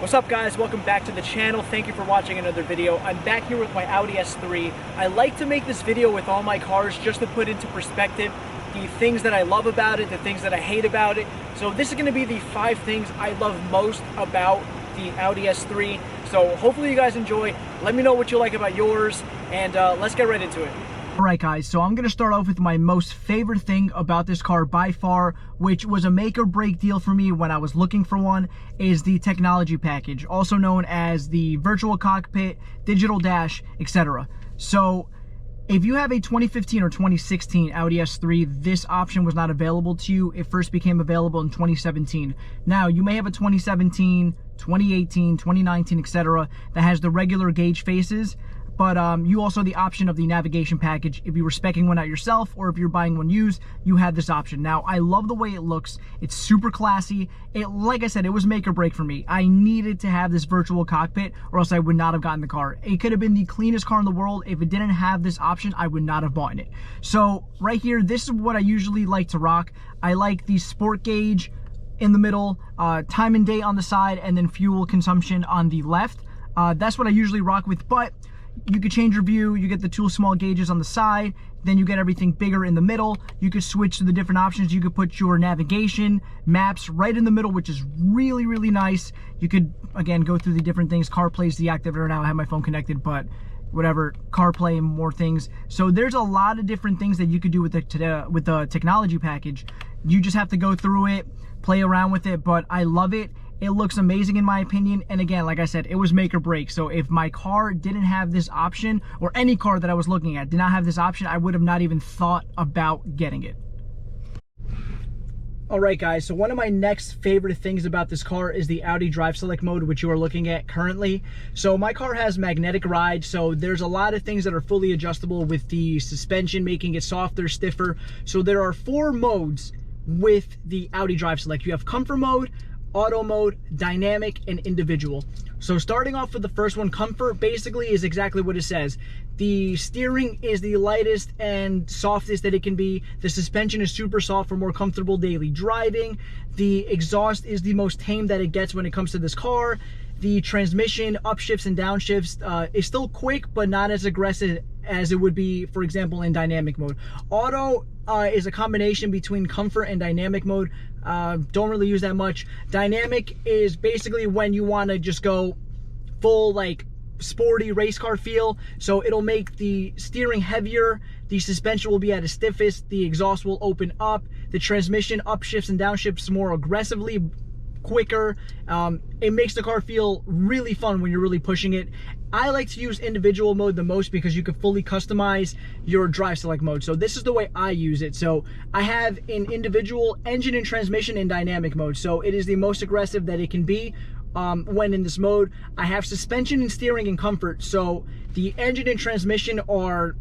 What's up guys, welcome back to the channel. Thank you for watching another video. I'm back here with my Audi S3. I like to make this video with all my cars just to put into perspective the things that I love about it, the things that I hate about it. So this is going to be the 5 things I love most about the Audi S3. So hopefully you guys enjoy. Let me know what you like about yours, and let's get right into it. Alright guys, so I'm going to start off with my most favorite thing about this car by far, which was a make or break deal for me when I was looking for one, is the technology package, also known as the virtual cockpit, digital dash, etc. So if you have a 2015 or 2016 Audi S3, this option was not available to you. It first became available in 2017. Now, you may have a 2017, 2018, 2019, etc. that has the regular gauge faces, but you also have the option of the navigation package. If you were speccing one out yourself or if you're buying one used, you have this option. Now, I love the way it looks. It's super classy. Like I said, it was make or break for me. I needed to have this virtual cockpit or else I would not have gotten the car. It could have been the cleanest car in the world. If it didn't have this option, I would not have bought it. So right here, this is what I usually like to rock. I like the sport gauge in the middle, time and date on the side, and then fuel consumption on the left. That's what I usually rock with, but you could change your view. You get the 2 small gauges on the side, then you get everything bigger in the middle. You could switch to the different options. You could put your navigation, maps right in the middle, which is really, really nice. You could, again, go through the different things. CarPlay's deactivated now. I have my phone connected, but whatever, CarPlay and more things. So there's a lot of different things that you could do with the technology package. You just have to go through it, play around with it, but I love it. It looks amazing in my opinion, and again, like I said, it was make or break. So if my car didn't have this option, or any car that I was looking at did not have this option, I would have not even thought about getting it. Alright guys, so one of my next favorite things about this car is the Audi Drive Select mode, which you are looking at currently. So my car has magnetic ride, so there's a lot of things that are fully adjustable with the suspension, making it softer, stiffer. So there are 4 modes with the Audi Drive Select. You have comfort mode, auto mode, dynamic, and individual. So starting off with the first one, comfort basically is exactly what it says. The steering is the lightest and softest that it can be. The suspension is super soft for more comfortable daily driving. The exhaust is the most tame that it gets when it comes to this car. The transmission, upshifts and downshifts, is still quick, but not as aggressive as it would be, for example, in dynamic mode. Auto is a combination between comfort and dynamic mode. Don't really use that much. Dynamic is basically when you want to just go full like sporty race car feel. So it'll make the steering heavier, the suspension will be at its stiffest, the exhaust will open up, the transmission upshifts and downshifts more aggressively, quicker. It makes the car feel really fun when you're really pushing it. I like to use individual mode the most because you can fully customize your drive select mode. So this is the way I use it. So I have an individual engine and transmission in dynamic mode. So it is the most aggressive that it can be when in this mode. I have suspension and steering in comfort. So the engine and transmission are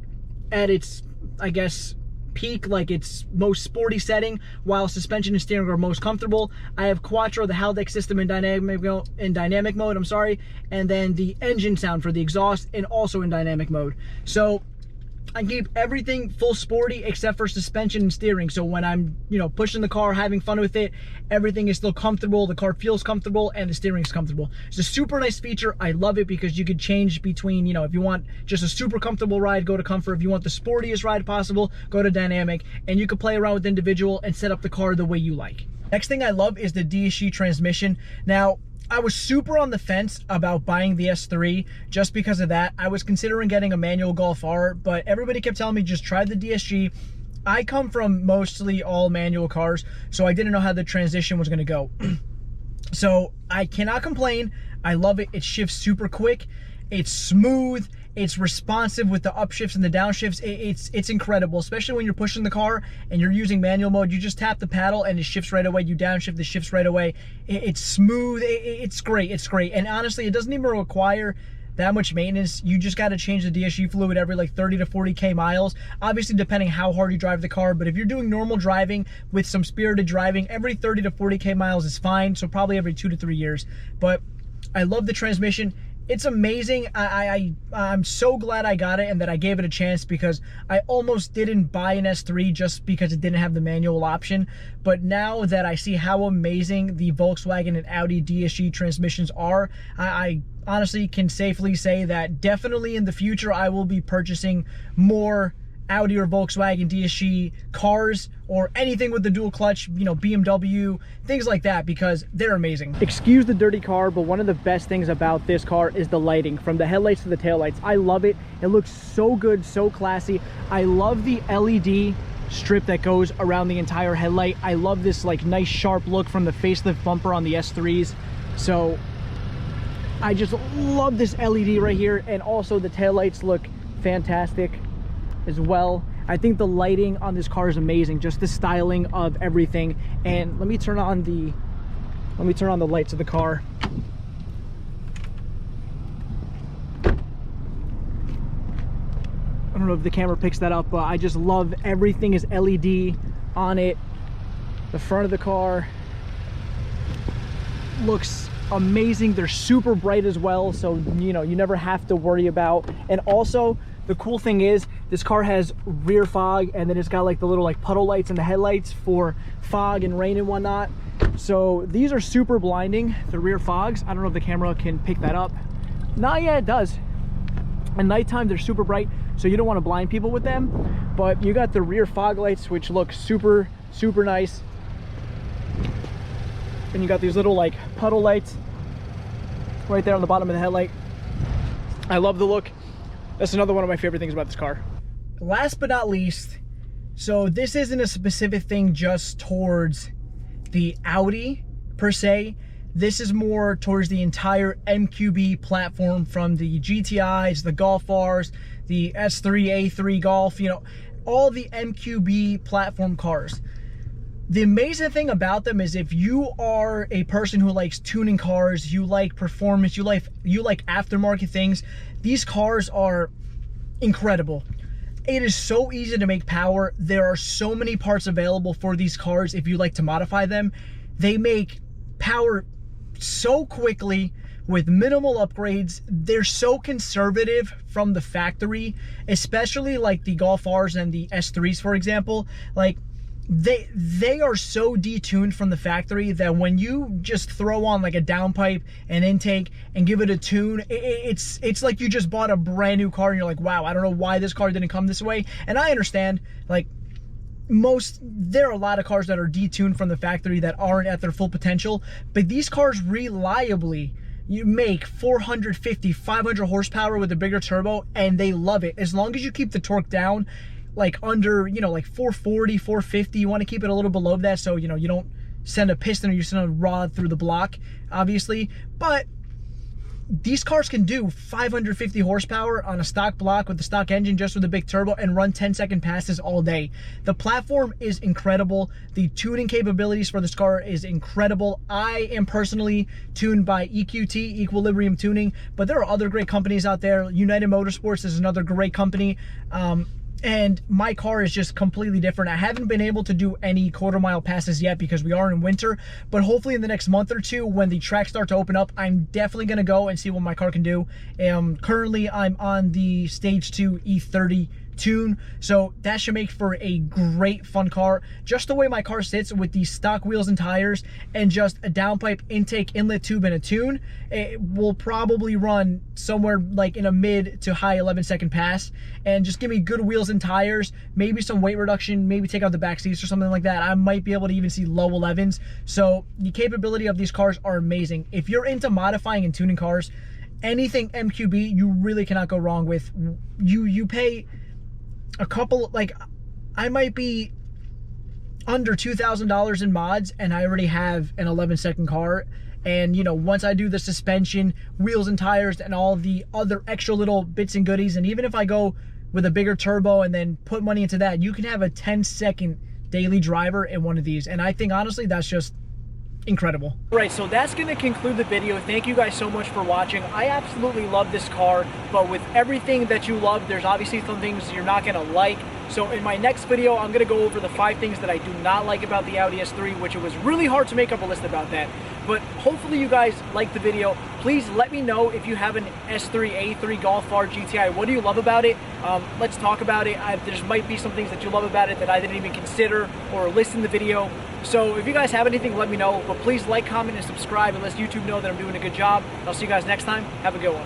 at its, I guess, peak, like its most sporty setting, while suspension and steering are most comfortable. I have Quattro, the Haldex system in dynamic mode, I'm sorry, and then the engine sound for the exhaust, and also in dynamic mode. So I keep everything full sporty except for suspension and steering. So when I'm, pushing the car, having fun with it, everything is still comfortable, the car feels comfortable, and the steering is comfortable. It's a super nice feature. I love it because you could change between, if you want just a super comfortable ride, go to comfort. If you want the sportiest ride possible, go to dynamic, and you can play around with individual and set up the car the way you like. Next thing I love is the DSG transmission. Now, I was super on the fence about buying the S3 just because of that. I was considering getting a manual Golf R, but everybody kept telling me just try the DSG. I come from mostly all manual cars, so I didn't know how the transition was going to go. So I cannot complain. I love it. It shifts super quick. It's smooth. It's responsive with the upshifts and the downshifts. It's incredible, especially when you're pushing the car and you're using manual mode. You just tap the paddle and it shifts right away. You downshift, it shifts right away. It's smooth. It's great. It's great. And honestly, it doesn't even require that much maintenance. You just got to change the DSG fluid every like 30 to 40K miles. Obviously, depending how hard you drive the car. But if you're doing normal driving with some spirited driving, every 30 to 40K miles is fine. So probably every 2 to 3 years. But I love the transmission. It's amazing. I'm so glad I got it and that I gave it a chance, because I almost didn't buy an S3 just because it didn't have the manual option. But now that I see how amazing the Volkswagen and Audi DSG transmissions are, I honestly can safely say that definitely in the future I will be purchasing more Audi or Volkswagen DSG cars, or anything with the dual clutch, you know, BMW, things like that, because they're amazing. Excuse the dirty car, but one of the best things about this car is the lighting, from the headlights to the taillights. I love it. It looks so good, so classy. I love the LED strip that goes around the entire headlight. I love this like nice sharp look from the facelift bumper on the S3s. So I just love this LED right here, and also the taillights look fantastic as well. I think the lighting on this car is amazing, just the styling of everything. And let me turn on the lights of the car. I don't know if the camera picks that up, but I just love everything is LED on it. The front of the car looks amazing. They're super bright as well, so you know, you never have to worry about. And also the cool thing is this car has rear fog, and then it's got like the little like puddle lights in the headlights for fog and rain and whatnot. So these are super blinding, the rear fogs. I don't know if the camera can pick that up. Nah, yeah, it does. At nighttime they're super bright, so you don't want to blind people with them. But you got the rear fog lights, which look super nice. And you got these little like puddle lights right there on the bottom of the headlight. I love the look. That's another one of my favorite things about this car. Last but not least, so this isn't a specific thing just towards the Audi per se. This is more towards the entire MQB platform, from the GTIs, the Golf Rs, the S3, A3 Golf, you know, all the MQB platform cars. The amazing thing about them is if you are a person who likes tuning cars, you like performance, you like aftermarket things, these cars are incredible. It is so easy to make power. There are so many parts available for these cars if you like to modify them. They make power so quickly with minimal upgrades. They're so conservative from the factory, especially like the Golf Rs and the S3s, for example. Like, they are so detuned from the factory that when you just throw on like a downpipe and intake and give it a tune, it's like you just bought a brand new car and you're like, wow, I don't know why this car didn't come this way. And I understand, like, there are a lot of cars that are detuned from the factory that aren't at their full potential, but these cars reliably, you make 450, 500 horsepower with a bigger turbo, and they love it. As long as you keep the torque down, like under, you know, like 440, 450, you want to keep it a little below that, so, you know, you don't send a piston or you send a rod through the block, obviously. But these cars can do 550 horsepower on a stock block with the stock engine, just with a big turbo, and run 10-second passes all day. The platform is incredible. The tuning capabilities for this car is incredible. I am personally tuned by EQT, Equilibrium Tuning, but there are other great companies out there. United Motorsports is another great company. And my car is just completely different. I haven't been able to do any quarter-mile passes yet because we are in winter, but hopefully in the next month or two, when the tracks start to open up, I'm definitely going to go and see what my car can do. Currently, I'm on the Stage 2 E30 tune, so that should make for a great fun car. Just the way my car sits with these stock wheels and tires and just a downpipe, intake, inlet tube, and a tune, it will probably run somewhere like in a mid to high 11-second pass. And just give me good wheels and tires, maybe some weight reduction, maybe take out the back seats or something like that, I might be able to even see low 11s. So the capability of these cars are amazing. If you're into modifying and tuning cars, anything MQB you really cannot go wrong with. You pay a couple, like, I might be under $2,000 in mods and I already have an 11-second car. And, you know, once I do the suspension, wheels and tires, and all the other extra little bits and goodies, and even if I go with a bigger turbo and then put money into that, you can have a 10-second daily driver in one of these. And I think, honestly, that's just incredible. Right, so that's going to conclude the video. Thank you guys so much for watching. I absolutely love this car, but with everything that you love, there's obviously some things you're not going to like. So in my next video, I'm gonna go over the 5 things that I do not like about the Audi S3, which it was really hard to make up a list about that. But hopefully you guys liked the video. Please let me know if you have an S3, A3 Golf R GTI. What do you love about it? Let's talk about it. There might be some things that you love about it that I didn't even consider or list in the video. So if you guys have anything, let me know. But please like, comment, and subscribe and let YouTube know that I'm doing a good job. I'll see you guys next time. Have a good one.